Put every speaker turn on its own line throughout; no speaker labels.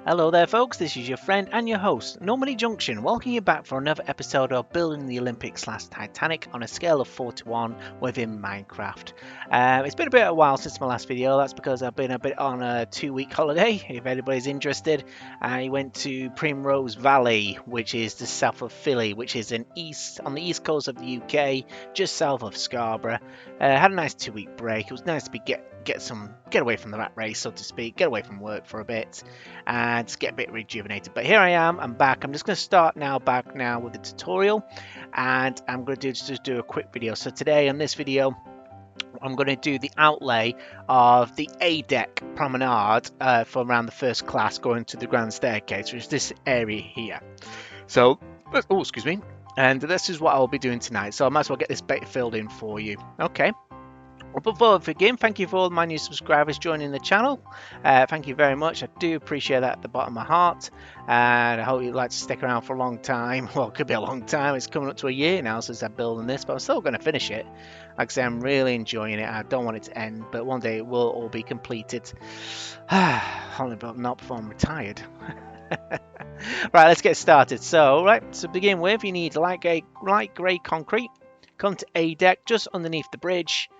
Hello there folks, this is your friend and your host, Normandie Junction, welcoming you back for another episode of Building the Olympics/Titanic on a scale of 4 to 1 within Minecraft. It's been a bit of a while since my last video. That's because I've been a bit on a 2-week holiday, if anybody's interested. I went to Primrose Valley, which is the south of Philly, which is on the east coast of the UK, just south of Scarborough. Had a nice 2-week break. It was nice to get away from the rat race, so to speak, get away from work for a bit and just get a bit rejuvenated. But here I am, I'm back. I'm just going to start back now with the tutorial, and I'm going to just do a quick video. So today on this video I'm going to do the outlay of the A-Deck Promenade from around the first class going to the grand staircase, which is this area here. So, oh excuse me, and this is what I'll be doing tonight, so I might as well get this bit filled in for you. Okay. Well, before we begin, thank you for all my new subscribers joining the channel. Thank you very much. I do appreciate that at the bottom of my heart. And I hope you'd like to stick around for a long time. Well, it could be a long time. It's coming up to a year now since I'm building this, but I'm still going to finish it. Like I say, I'm really enjoying it. I don't want it to end, but one day it will all be completed. Only not before I'm retired. Right, let's get started. So, to begin with, you need light grey concrete. Come to A-Deck, just underneath the bridge.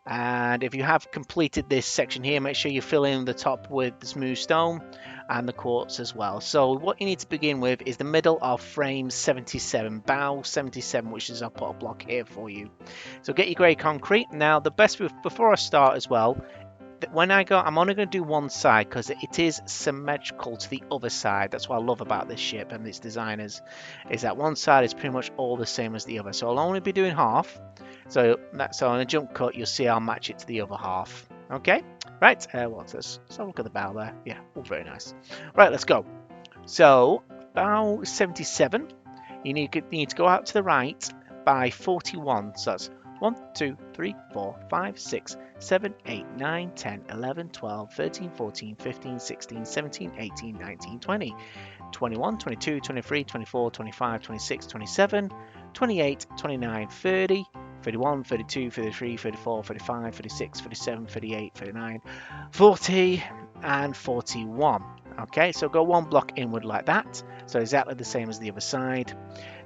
And if you have completed this section here, make sure you fill in the top with the smooth stone and the quartz as well. So what you need to begin with is the middle of frame 77, bow 77, which is I'll put a block here for you. So get your grey concrete. Now the best before I start as well, I'm only going to do one side because it is symmetrical to the other side. That's what I love about this ship and its designers, is that one side is pretty much all the same as the other. So I'll only be doing half. So on a jump cut, you'll see I'll match it to the other half. Okay, right. What's this? Let's have a look at the bow there. Yeah, all very nice. Right, let's go. So bow 77. You need to go out to the right by 41. So that's 1, 2, 3, 4, 5, 6, 7, 8, 9, 10, 11, 12, 13, 14, 15, 16, 17, 18, 19, 20, 21, 22, 23, 24, 25, 26, 27, 28, 29, 30, 31, 32, 33, 34, 35, 36, 37, 38, 39, 40, and 41. Okay, so go one block inward like that. So exactly the same as the other side.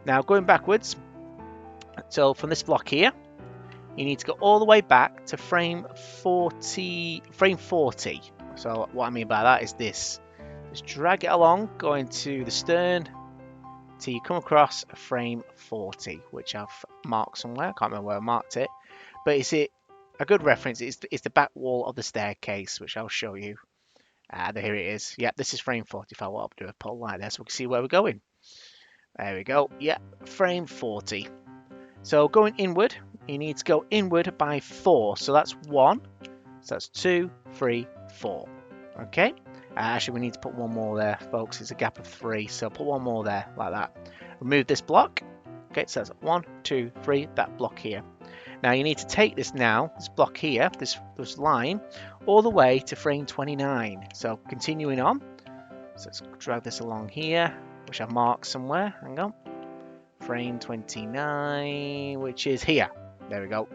Now going backwards, so from this block here, you need to go all the way back to frame 40. So what I mean by that is this. Just drag it along, going to the stern, till you come across frame 40, which I've marked somewhere. I can't remember where I marked it, but is it a good reference? It's the back wall of the staircase, which I'll show you. Here it is. Yep, this is frame 45. What I'll do is put a light there so we can see where we're going. There we go. Yeah, frame 40. So going inward, you need to go inward by 4. So that's 1. So that's 2, 3, 4. Okay. Actually, we need to put one more there, folks. It's a gap of 3, so put one more there, like that. Remove this block. Okay, so that's 1, 2, 3, that block here. Now you need to take this block here, this line, all the way to frame 29. So continuing on. So let's drag this along here, which I've marked somewhere. Hang on. Frame 29, which is here. There we go.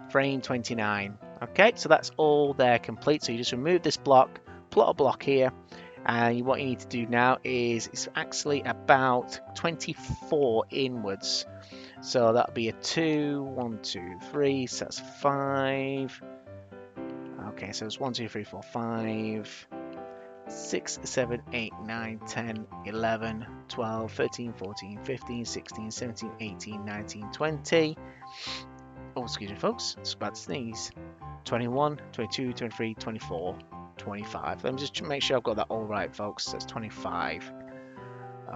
Frame 29. Okay, so that's all there complete. So you just remove this block, plot a block here, and what you need to do now is it's actually about 24 inwards. So that'll be a 2, 1, 2, 3, so that's 5. Okay, so it's 1, 2, 3, 4, 5, 6, 7, 8, 9, 10, 11, 12, 13, 14, 15, 16, 17, 18, 19, 20. Oh, excuse me, folks. It's about to sneeze. 21, 22, 23, 24, 25. Let me just make sure I've got that all right, folks. That's 25.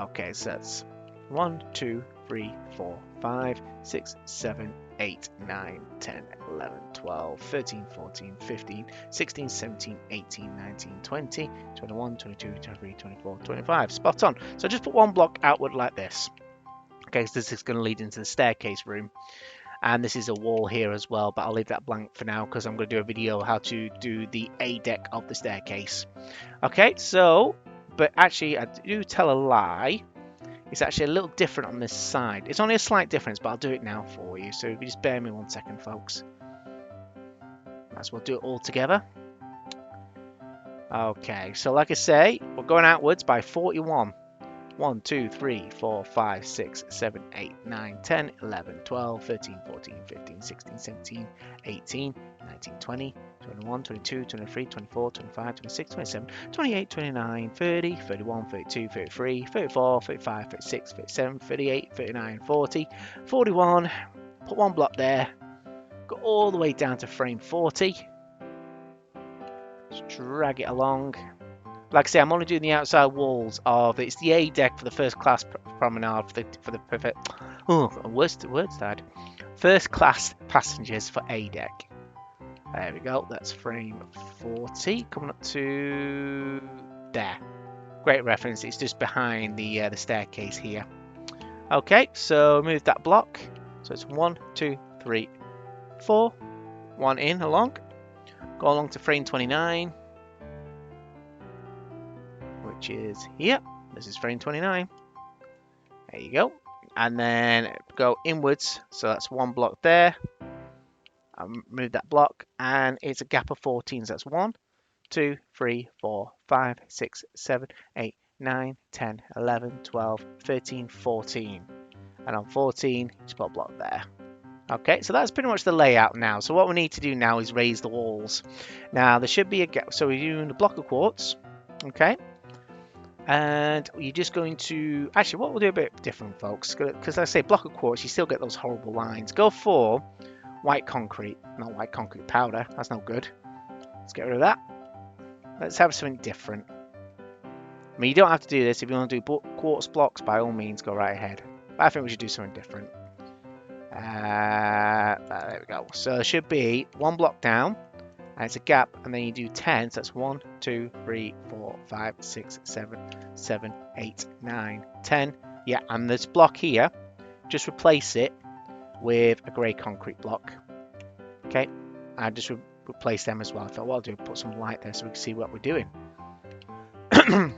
Okay, so that's 1, 2, 3, 4, 5, 6, 7, 8, 9, 10, 11, 12, 13, 14, 15, 16, 17, 18, 19, 20, 21, 22, 23, 24, 25. Spot on. So just put one block outward like this. Okay, so this is going to lead into the staircase room. And this is a wall here as well, but I'll leave that blank for now because I'm going to do a video how to do the A-Deck of the staircase. Okay, so, but actually I do tell a lie. It's actually a little different on this side. It's only a slight difference, but I'll do it now for you. So if you just bear me 1 second, folks. Might as well do it all together. Okay, so like I say, we're going outwards by 41. 1, 2, 3, 4, 5, 6, 7, 8, 9, 10, 11, 12, 13, 14, 15, 16, 17, 18, 19, 20, 21, 22, 23, 24, 25, 26, 27, 28, 29, 30, 31, 32, 33, 34, 35, 36, 37, 38, 39, 40, 41. Put one block there. Go all the way down to frame 40. Just drag it along. Like I say, I'm only doing the outside walls of it's the A deck for the first class promenade for the perfect. Oh, worst died. First class passengers for A deck. There we go. That's frame 40 coming up to there. Great reference. It's just behind the staircase here. Okay, so move that block. So it's 1, 2, 3, 4. One in along. Go along to frame 29. Which is here. This is frame 29. There you go. And then go inwards. So that's one block there. I'll move that block. And it's a gap of 14. So that's 1, 2, 3, 4, 5, 6, 7, 8, 9, 10, 11, 12, 13, 14. And on 14, just put a block there. Okay, so that's pretty much the layout now. So what we need to do now is raise the walls. Now there should be a gap. So we're using a block of quartz. Okay. And you're just going to actually what we'll do a bit different, folks, because I say block of quartz, you still get those horrible lines. Go for white concrete, not white concrete powder. That's no good. Let's get rid of that. Let's have something different. I mean, you don't have to do this. If you want to do quartz blocks, by all means, go right ahead. But I think we should do something different. There we go. So there should be one block down. And it's a gap, and then you do 10, so that's 1, 2, 3, 4, 5, 6, 7, 8, 9, 10. Yeah, and this block here, just replace it with a grey concrete block. Okay, and just replace them as well. I thought, what I'll do, put some light there so we can see what we're doing. So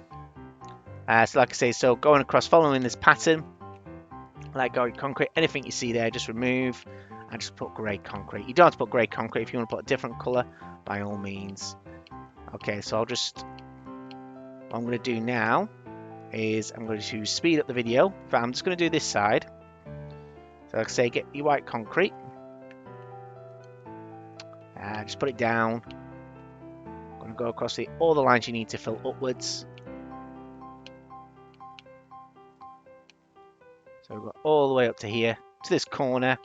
like I say, so going across, following this pattern, like grey concrete, anything you see there, just remove. And just put grey concrete. You don't have to put grey concrete. If you want to put a different colour, by all means. Okay, so what I'm going to do now is I'm going to speed up the video. But I'm just going to do this side. So like I say, get your white concrete. Just put it down. I'm going to go across all the lines you need to fill upwards. So we've got all the way up to here, to this corner.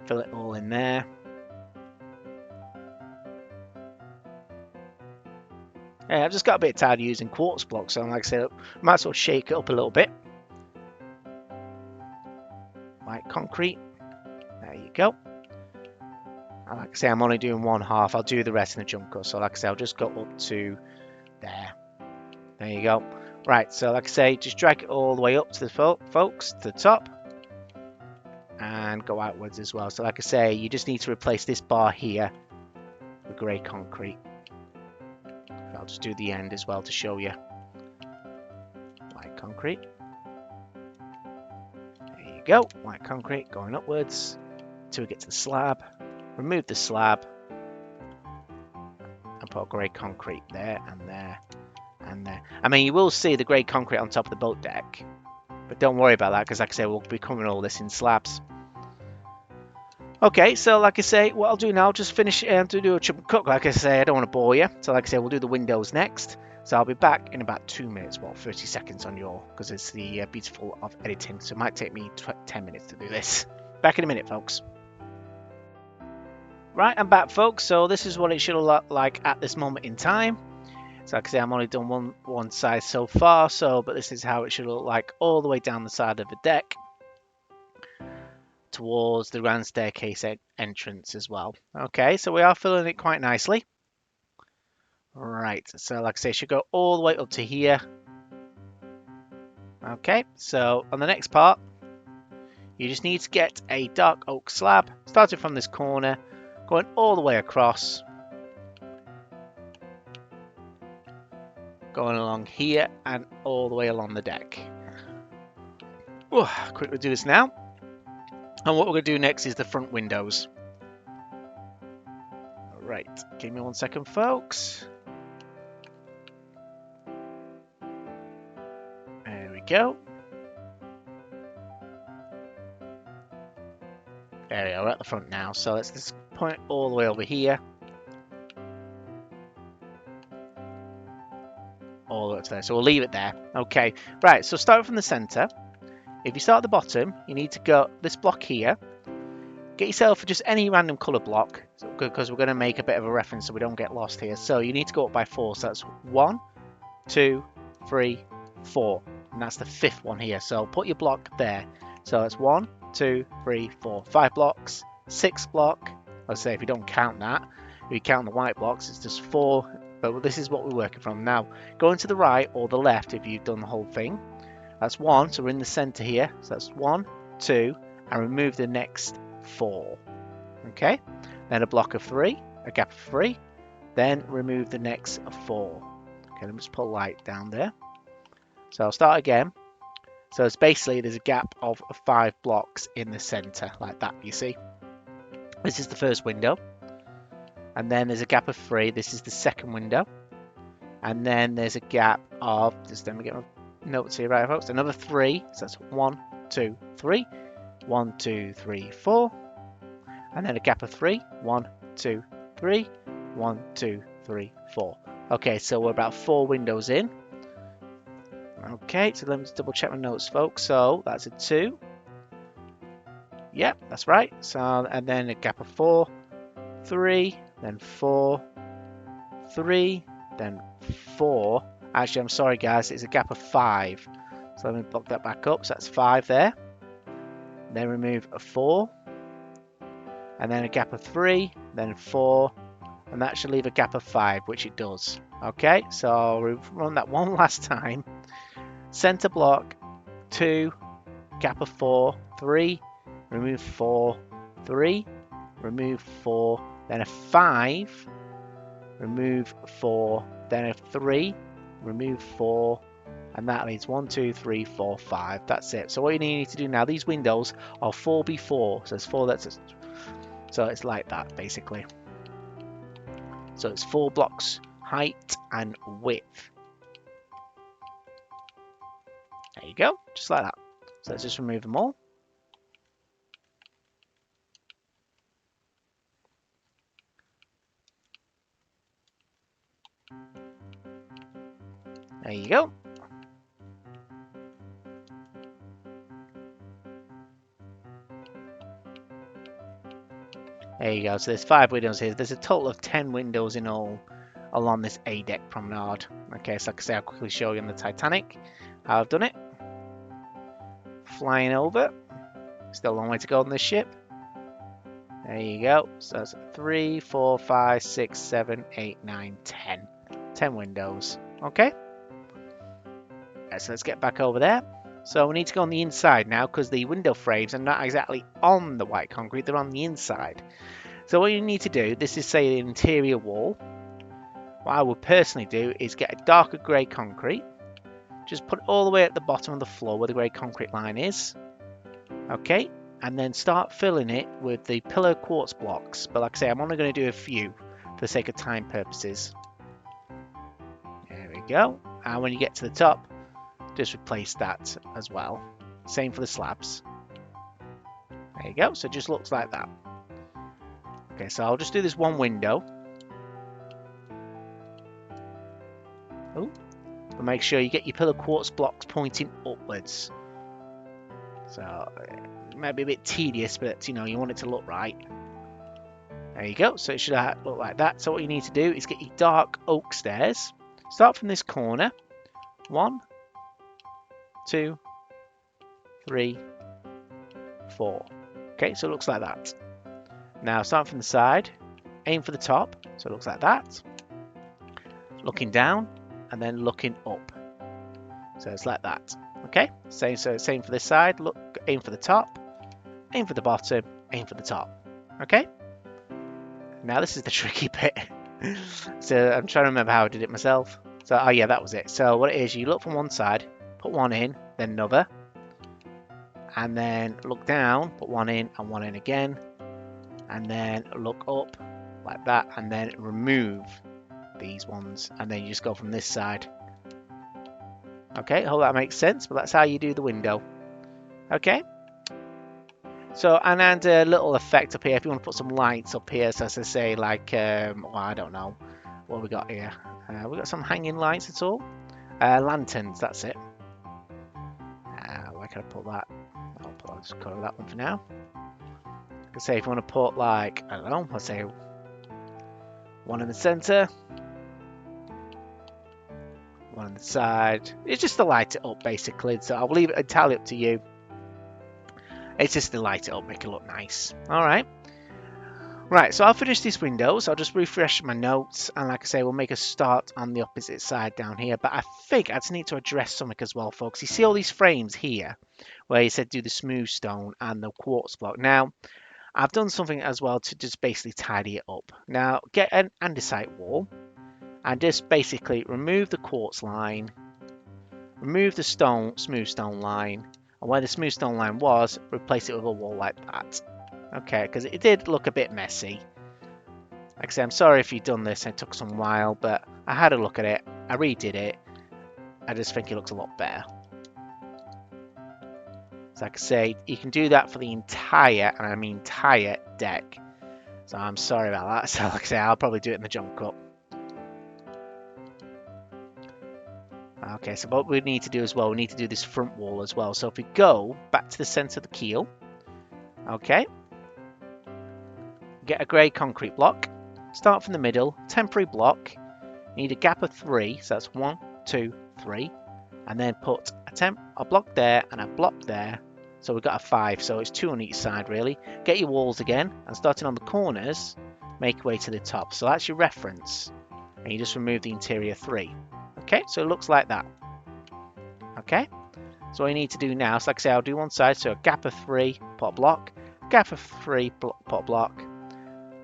Fill it all in there. Yeah, I've just got a bit tired of using quartz blocks, so like I said, I might as well shake it up a little bit. White concrete. There you go. And like I say, I'm only doing one half. I'll do the rest in the jump cut. So like I say, I'll just go up to there. There you go. Right, so like I say, just drag it all the way up to the folks, to the top. And go outwards as well. So like I say, you just need to replace this bar here with grey concrete. I'll just do the end as well to show you. White concrete. There you go. White concrete going upwards until we get to the slab. Remove the slab and put grey concrete there and there and there. I mean, you will see the grey concrete on top of the boat deck, but don't worry about that because like I say, we'll be covering all this in slabs. Okay, so like I say, what I'll do now, just finish to do a jump cut. Like I say, I don't want to bore you. So like I say, we'll do the windows next. So I'll be back in about 2 minutes, well, 30 seconds on your, because it's the beautiful of editing. So it might take me 10 minutes to do this. Back in a minute, folks. Right, I'm back, folks. So this is what it should look like at this moment in time. So like I say, I've only done one side so far. But this is how it should look like all the way down the side of the deck, towards the grand staircase entrance as well. Okay, so we are filling it quite nicely. Right, so like I say, it should go all the way up to here. Okay, so on the next part, you just need to get a dark oak slab, starting from this corner, going all the way across, going along here and all the way along the deck. Quickly do this now. And what we're going to do next is the front windows. Right, give me 1 second, folks. go. There we are, we're at the front now. So let's just point all the way over here. All the way up to there. So we'll leave it there. Okay, right, so start from the center. If you start at the bottom, you need to go this block here. Get yourself just any random color block, because we're going to make a bit of a reference so we don't get lost here. So you need to go up by 4. So that's 1, 2, 3, 4. And that's the 5th one here. So put your block there. So it's 1, 2, 3, 4, 5 blocks, 6th block. Let's say if you don't count that, if you count the white blocks, it's just 4. But this is what we're working from. Now, going to the right or the left if you've done the whole thing. That's 1, so we're in the center here. So that's 1, 2, and remove the next 4. Okay, then a block of 3, a gap of 3, then remove the next 4. Okay, let me just put a light down there. So I'll start again. So it's basically there's a gap of 5 blocks in the center, like that, you see. This is the first window. And then there's a gap of 3. This is the second window. And then there's a gap of, just let me get my notes here, right, folks. Another 3. So that's 1, 2, 3. 1, 2, 3, 4. And then a gap of 3. 1, 2, 3. 1, 2, 3, 4. Okay, so we're about 4 windows in. Okay, so let me just double check my notes, folks. So that's a 2. Yep, that's right. So, and then a gap of 4, 3, then 4, 3, then 4. Actually, I'm sorry, guys, it's a gap of 5. So let me block that back up. So that's 5 there. Then remove a 4. And then a gap of 3, then 4. And that should leave a gap of 5, which it does. Okay, so I'll run that one last time. Center block, 2, gap of 4, 3, remove 4, 3, remove 4, then a 5, remove 4, then a 3, remove 4, and that leaves 1, 2, 3, 4, 5. That's it. So what you need to do now, these windows are 4x4, so it's 4, so it's like that basically. So it's 4 blocks height and width. There you go, just like that. So let's just remove them all. There you go. There you go. So there's 5 windows here. There's a total of 10 windows in all along this A-Deck Promenade. Okay, so like I say, I'll quickly show you on the Titanic how I've done it. Flying over. Still a long way to go on this ship. There you go. So that's 3, 4, 5, 6, 7, 8, 9, 10. 10 windows. Okay. Right, so let's get back over there. So we need to go on the inside now because the window frames are not exactly on the white concrete, they're on the inside. So what you need to do, this is say the interior wall. What I would personally do is get a darker grey concrete. Just put it all the way at the bottom of the floor where the grey concrete line is. Okay, and then start filling it with the pillar quartz blocks. But like I say, I'm only going to do a few for the sake of time purposes. There we go. And when you get to the top, just replace that as well. Same for the slabs. There you go. So it just looks like that. Okay, so I'll just do this one window. Oh, but make sure you get your pillar quartz blocks pointing upwards. So it might be a bit tedious, but you know, you want it to look right. There you go. So it should look like that. So what you need to do is get your dark oak stairs. Start from this corner. 1, 2, 3, 4. Okay, so it looks like that. Now start from the side, aim for the top, so it looks like that. Looking down and then looking up. So it's like that. Okay, same for this side, look, aim for the top, aim for the bottom, aim for the top. Okay? Now this is the tricky bit. So I'm trying to remember how I did it myself. So oh yeah, that was it. So what it is, you look from one side, put one in, then another, and then look down, put one in and one in again, and then look up like that, and then remove these ones, and then you just go from this side. Okay, hope that makes sense, but that's how you do the window. Okay. So, and add a little effect up here if you want to put some lights up here. So, as I say, like, well, I don't know what we got here. We got some hanging lights at all. Lanterns, that's it. Where can I put that? I'll just cover that one for now. I can say if you want to put, like, I don't know, let's say one in the center, one on the side. It's just to light it up, basically. So, I'll leave it entirely up to you. It's just to light it up, make it look nice. All right. Right, so I'll finish these windows. I'll just refresh my notes. And like I say, we'll make a start on the opposite side down here. But I think I just need to address something as well, folks. You see all these frames here where you said do the smooth stone and the quartz block. Now, I've done something as well to just basically tidy it up. Now, get an andesite wall and just basically remove the quartz line, remove the smooth stone line, and where the smooth stone line was, replace it with a wall like that. Okay, because it did look a bit messy. Like I say, I'm sorry if you've done this, it took some while, but I had a look at it, I redid it, I just think it looks a lot better. So like I say, you can do that for the entire, and I mean entire deck. So I'm sorry about that, so like I say, I'll probably do it in the jump cut. Okay, so what we need to do as well, we need to do this front wall as well. So if we go back to the center of the keel, okay, get a grey concrete block, start from the middle, temporary block, you need a gap of 3, so that's 1, 2, 3, and then put a block there and a block there, so we've got a 5, so it's 2 on each side really. Get your walls again, and starting on the corners, make your way to the top. So that's your reference, and you just remove the interior 3. Okay, so it looks like that. Okay, so what you need to do now is, like I say, I'll do one side, so a gap of 3, put a block, gap of 3, put a block,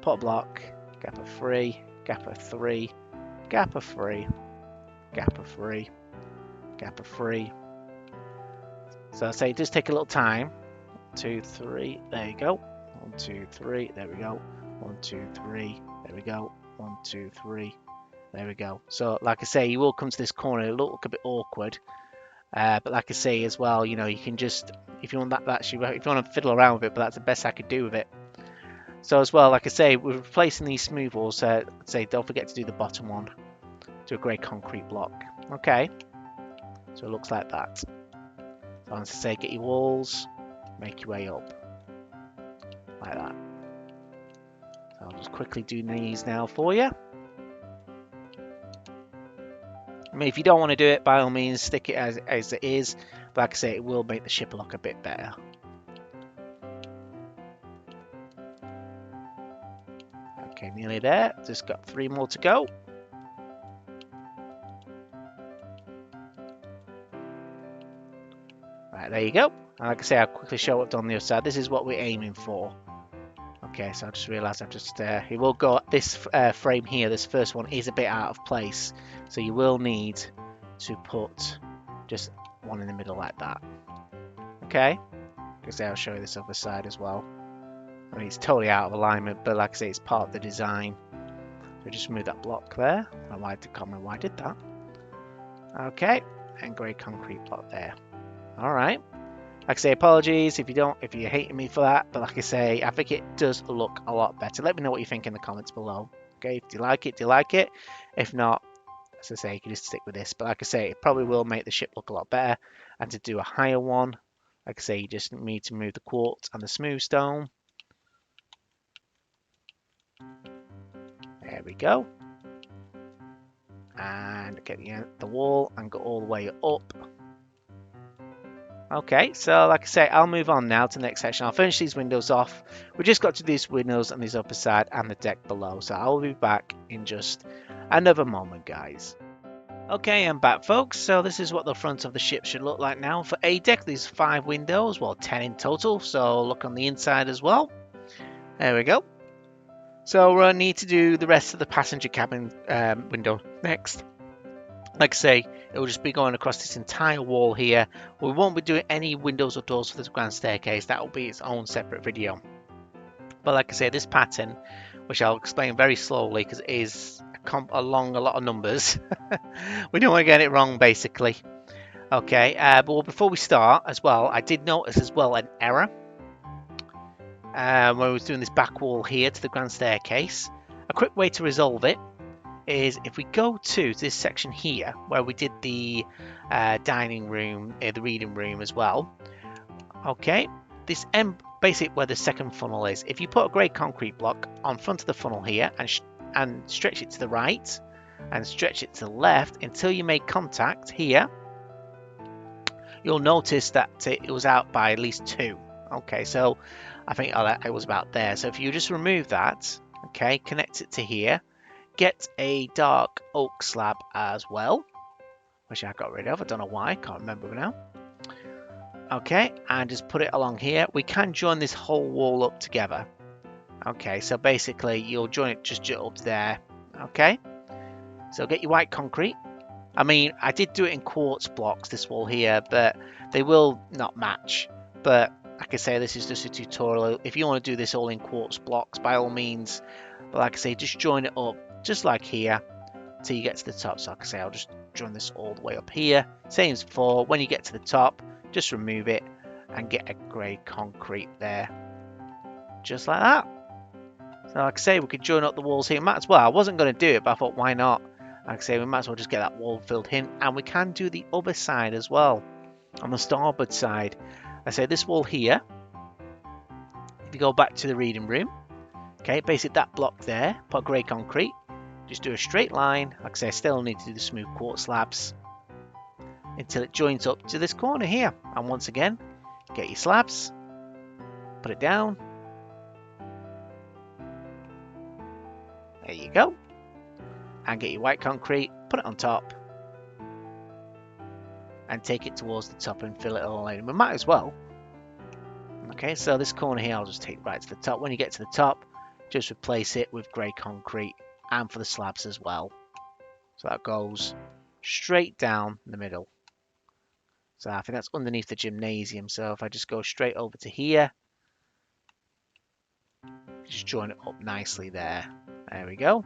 put a block, gap of 3, gap of 3, gap of 3, gap of 3, gap of 3. So I say it does take a little time. 2, 3, there you go. 1, 2, 3, there we go. 1, 2, 3, there we go. 1, 2, 3, there we go. So like I say, you will come to this corner, it'll look a bit awkward. But like I say as well, you know, you can just, if you want if you want to fiddle around with it, but that's the best I could do with it. So as well, like I say, we're replacing these smooth walls. Say don't forget to do the bottom one to a grey concrete block. Okay, so it looks like that. So as I say, get your walls, make your way up like that. So I'll just quickly do these now for you. I mean, if you don't want to do it, by all means, stick it as it is. But like I say, it will make the ship look a bit better. Okay, nearly there. Just got 3 more to go. Right, there you go. And like I say, I'll quickly show what I've done on the other side. This is what we're aiming for. Okay, so I just realised I've just, it will go, this frame here, this first one is a bit out of place. So you will need to put just one in the middle like that. Okay, because I'll show you this other side as well. I mean, it's totally out of alignment, but like I say, it's part of the design. So just move that block there. I don't know why I did that. Okay, and grey concrete block there. All right. Like I say, apologies if you're hating me for that, but like I say, I think it does look a lot better. Let me know what you think in the comments below. Okay, do you like it? Do you like it? If not, as I say, you can just stick with this. But like I say, it probably will make the ship look a lot better. And to do a higher one, like I say, you just need to move the quartz and the smooth stone. There we go. And get the wall and go all the way up. Okay, so like I say, I'll move on now to the next section. I'll finish these windows off. We just got to these windows on this upper side and the deck below. So I'll be back in just another moment, guys. Okay, I'm back, folks. So this is what the front of the ship should look like now. For A-Deck, there's 5 windows, well, 10 in total. So look on the inside as well. There we go. So we'll need to do the rest of the passenger cabin window next. Like I say, it will just be going across this entire wall here. We won't be doing any windows or doors for the grand staircase. That will be its own separate video. But like I say, this pattern, which I'll explain very slowly because it is along a lot of numbers. We don't want to get it wrong, basically. Okay, but well, before we start as well, I did notice as well an error when I was doing this back wall here to the grand staircase. A quick way to resolve it is if we go to this section here where we did the dining room, the reading room as well. Okay, this end, basically where the second funnel is. If you put a grey concrete block on front of the funnel here and stretch it to the right and stretch it to the left until you make contact here, you'll notice that it was out by at least 2. Okay, so I think it was about there. So if you just remove that, okay, connect it to here, get a dark oak slab as well, which I got rid of. I don't know why, can't remember now. Okay, and just put it along here. We can join this whole wall up together. Okay, so basically you'll join it just up there. Okay, so get your white concrete. I mean, I did do it in quartz blocks, this wall here, but they will not match. But like I say, this is just a tutorial. If you want to do this all in quartz blocks, by all means. But like I say, just join it up, just like here, till you get to the top. So like I say, I'll just join this all the way up here. Same as before, when you get to the top, just remove it and get a grey concrete there. Just like that. So like I say, we could join up the walls here. Might as well. I wasn't going to do it, but I thought, why not? Like I say, we might as well just get that wall filled in. And we can do the other side as well. On the starboard side. I say this wall here. If you go back to the reading room. Okay, basically that block there. Put grey concrete. Just do a straight line. Like I say, I still need to do the smooth quartz slabs. Until it joins up to this corner here. And once again, get your slabs. Put it down. There you go. And get your white concrete, put it on top, and take it towards the top and fill it all in. We might as well. Okay, so this corner here, I'll just take right to the top. When you get to the top, just replace it with grey concrete, and for the slabs as well. So that goes straight down the middle. So I think that's underneath the gymnasium. So if I just go straight over to here, just join it up nicely there. There we go.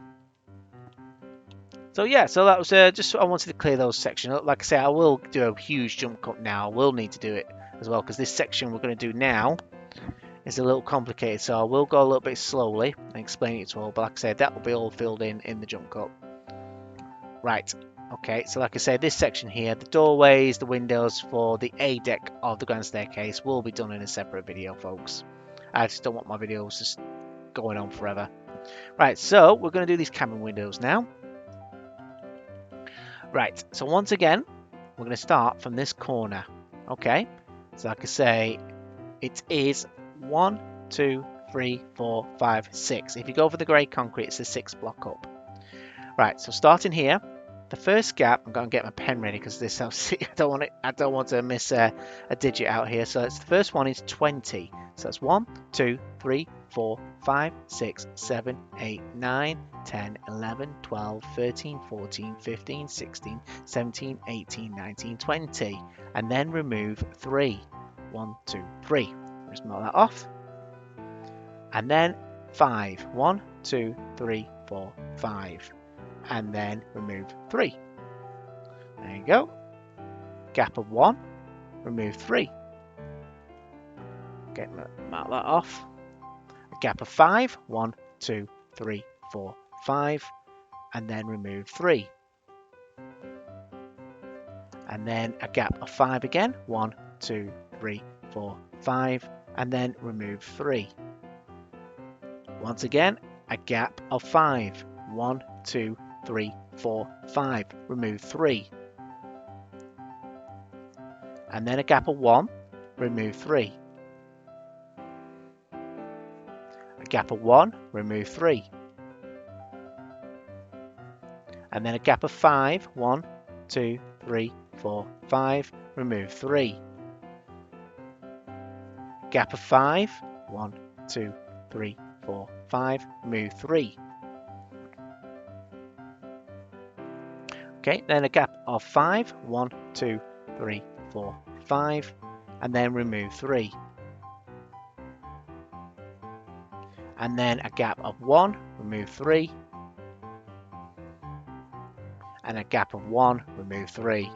So yeah, so that was just I wanted to clear those sections. Like I say, I will do a huge jump cut now. I will need to do it as well because this section we're going to do now is a little complicated. So I will go a little bit slowly and explain it to all. But like I said, that will be all filled in the jump cut. Right. Okay. So like I said, this section here, the doorways, the windows for the A deck of the grand staircase will be done in a separate video, folks. I just don't want my videos just going on forever. Right. So we're going to do these cabin windows now. Right, so once again, we're going to start from this corner. Okay, so like I say, it is 1, 2, 3, 4, 5, 6. If you go for the grey concrete, it's the 6th block up. Right, so starting here, the first gap, I'm going to get my pen ready because this I don't want to miss a digit out here. So it's the first one is 20. So that's 1, 2, 3, 4, 5, 6, 7, 8, 9, 10, 11, 12, 13, 14, 15, 16, 17, 18, 19, 20. And then remove 3. 1, 2, 3. Just mark that off. And then 5. 1, 2, 3, 4, 5. And then remove 3. There you go. Gap of 1. Remove 3. Mark that off. A gap of 5. 1, 2, 3, 4, 5. And then remove 3. And then a gap of 5 again. 1, 2, 3, 4, 5. And then remove 3. Once again, a gap of 5. 1, 2, 3, 4, 5. Remove 3. And then a gap of 1. Remove 3. A gap of 1. Remove 3. And then a gap of 5. 1, 2, 3, 4, 5. Remove 3. Gap of 5. 1, 2, 3, 4, 5. Remove 3. Okay, then a gap of 5. 1, 2, 3, 4, 5. And then remove 3. And then a gap of 1. Remove 3. And a gap of 1. Remove 3.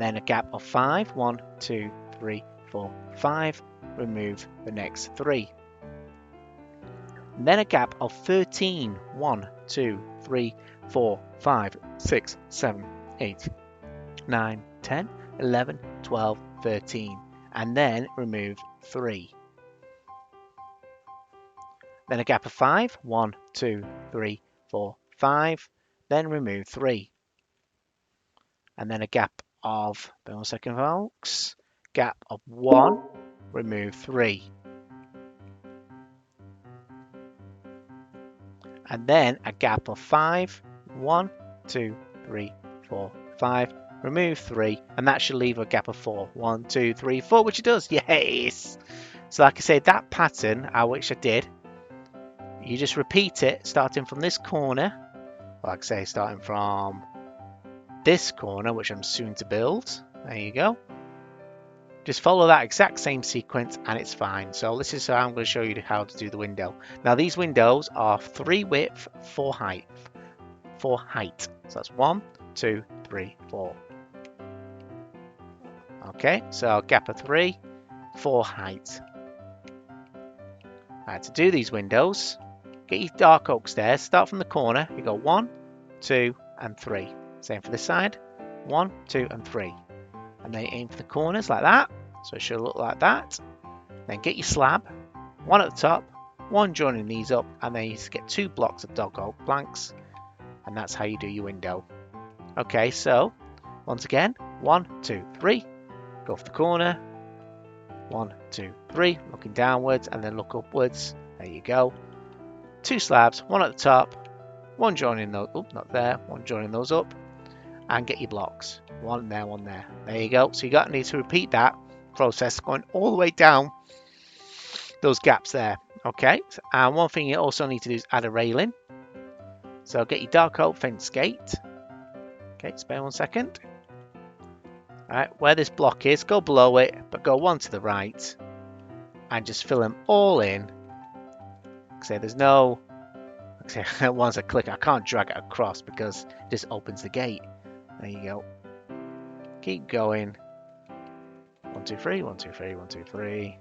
then a gap of 5. 1, 2, 3, 4, 5. Remove the next 3. And then a gap of 13. 1, 2, 3, 4, 5, 6, 7, 8, 9, 10, 11, 12, 13. And then remove 3. Then a gap of 5. 1, 2, 3, 4, 5. Then remove 3. And then a gap of, wait 1 second folks, gap of 1, remove 3. And then a gap of 5. 1, 2, 3, 4, 5. Remove 3, and that should leave a gap of 4. 1, 2, 3, 4, which it does. Yes! So like I said, that pattern, which I did, you just repeat it, starting from this corner. Like I say, starting from this corner, which I'm soon to build. There you go. Just follow that exact same sequence and it's fine. So this is how I'm going to show you how to do the window. Now these windows are 3 width, 4 height. 4 height. So that's 1, 2, 3, 4. Okay, so gap of 3, 4 height. Right, to do these windows, get your dark oak stairs, start from the corner, you go 1, 2 and 3. Same for this side, 1, 2 and 3. And then aim for the corners like that, so it should look like that. Then get your slab, 1 at the top, 1 joining these up, and then you just get 2 blocks of dark oak planks, and that's how you do your window. Okay, so once again, 1, 2, 3, go for the corner, 1, 2, 3, looking downwards and then look upwards. There you go. 2 slabs, 1 at the top, 1 joining those, not there, 1 joining those up, and get your blocks. 1 there, 1 there. There you go. So you need to repeat that process going all the way down those gaps there. Okay, and one thing you also need to do is add a railing. So get your dark oak fence gate. Okay, spare 1 second. Alright, where this block is, go below it, but go 1 to the right and just fill them all in. Like I say, there's no, like I say, once I click, I can't drag it across because it just opens the gate. There you go. Keep going. 1, 2, 3, 1, 2, 3, 1, 2, 3.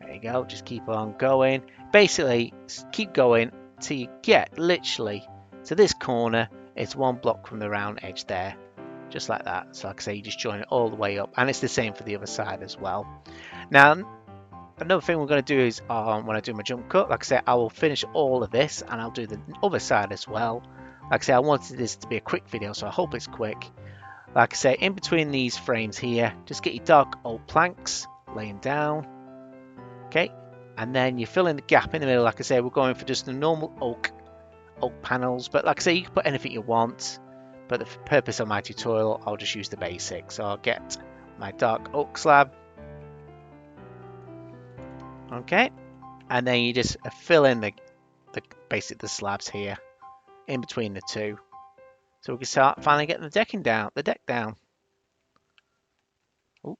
There you go, just keep on going. Basically, keep going till you get literally to this corner. It's 1 block from the round edge there, just like that. So like I say, you just join it all the way up, and it's the same for the other side as well. Now, another thing we're going to do is when I do my jump cut, like I say, I will finish all of this, and I'll do the other side as well. Like I say, I wanted this to be a quick video, so I hope it's quick. Like I say, in between these frames here, just get your dark oak planks laying down. Okay, and then you fill in the gap in the middle. Like I say, we're going for just the normal oak panels, but like I say, you can put anything you want, but the purpose of my tutorial, I'll just use the basic. So I'll get my dark oak slab. Okay, and then you just fill in the slabs here in between the two, so we can start finally getting the deck down. Ooh,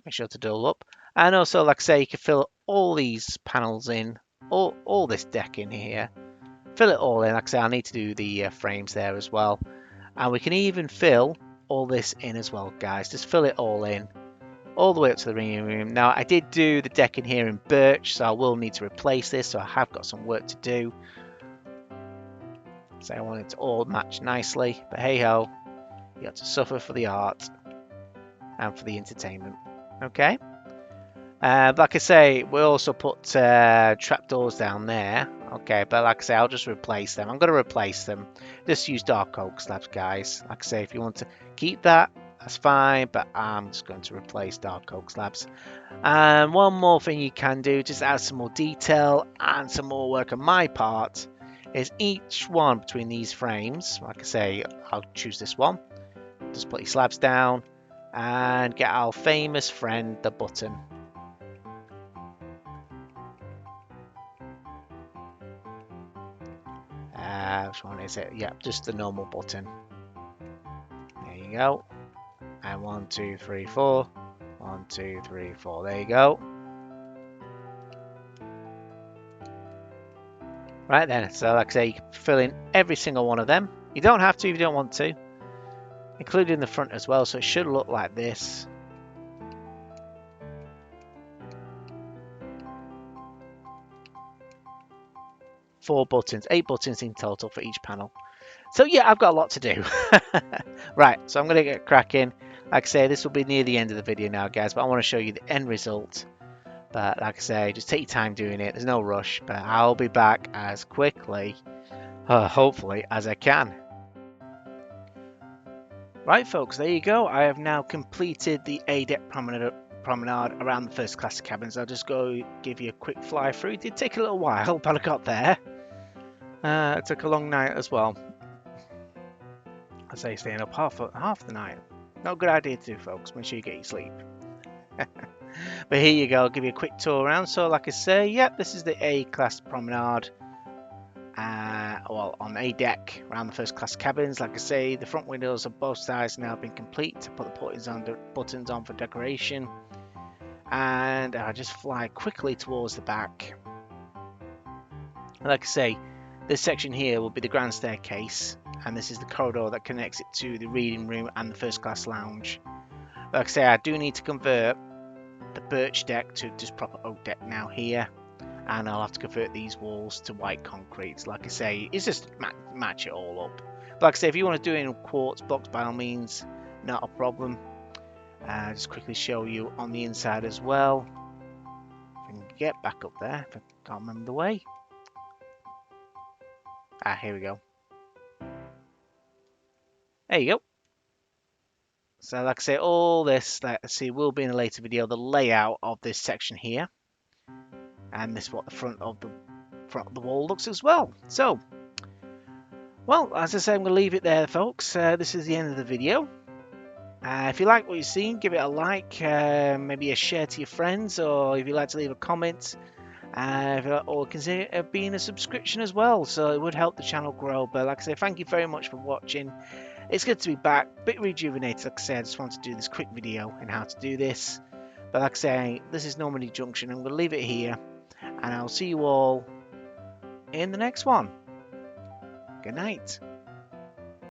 make sure to dull up. And also, like I say, you can fill all these panels in, all this deck in here. Fill it all in. Like I say, I need to do the frames there as well. And we can even fill all this in as well, guys. Just fill it all in, all the way up to the ringing room. Now, I did do the deck in here in birch, so I will need to replace this. So I have got some work to do. So I want it to all match nicely. But hey ho, you have to suffer for the art and for the entertainment. Okay. Like I say, we also put trapdoors down there. Okay, but like I say, I'll just replace them. I'm going to replace them. Just use dark oak slabs, guys. Like I say, if you want to keep that, that's fine. But I'm just going to replace dark oak slabs. And one more thing you can do, just add some more detail and some more work on my part, is each one between these frames. Like I say, I'll choose this one. Just put your slabs down and get our famous friend, the button. Which one is it? Yep, just the normal button. There you go. And 1, 2, 3, 4. 1, 2, 3, 4. There you go. Right then, so like I say, you can fill in every single one of them. You don't have to if you don't want to, including the front as well, so it should look like this. Four buttons, 8 buttons in total for each panel. So yeah, I've got a lot to do. Right, so I'm going to get cracking. Like I say, this will be near the end of the video now, guys, but I want to show you the end result. But like I say, just take your time doing it. There's no rush, but I'll be back as quickly, hopefully, as I can. Right, folks, there you go. I have now completed the A-Deck Promenade around the first class cabins. I'll just go give you a quick fly through. It did take a little while, but I got there. It took a long night as well. I say staying up half the night. Not a good idea to do, folks. Make sure you get your sleep. But here you go. I'll give you a quick tour around. So like I say, yep, this is the A-Class Promenade. Well, on A-Deck, around the first class cabins. Like I say, the front windows of both sides now been complete. To put the buttons on for decoration. And I just fly quickly towards the back. Like I say, this section here will be the grand staircase. And this is the corridor that connects it to the reading room and the first class lounge. Like I say, I do need to convert the birch deck to just proper oak deck now here, and I'll have to convert these walls to white concrete. Like I say, it's just match it all up. But like I say, if you want to do it in quartz blocks, by all means, not a problem. Just quickly show you on the inside as well. If I can get back up there, if I can't remember the way. Here we go. There you go. So like I say, all this, let's see, will be in a later video, the layout of this section here. And this is what the front of the wall looks as well. So, well, as I say, I'm going to leave it there, folks. This is the end of the video. If you like what you've seen, give it a like, maybe a share to your friends, or if you'd like to leave a comment, or consider being a subscription as well. So it would help the channel grow. But like I say, thank you very much for watching. It's good to be back, a bit rejuvenated. Like I say, I just wanted to do this quick video on how to do this. But like I say, this is Normandie Junction. I'm going to leave it here, and I'll see you all in the next one. Good night.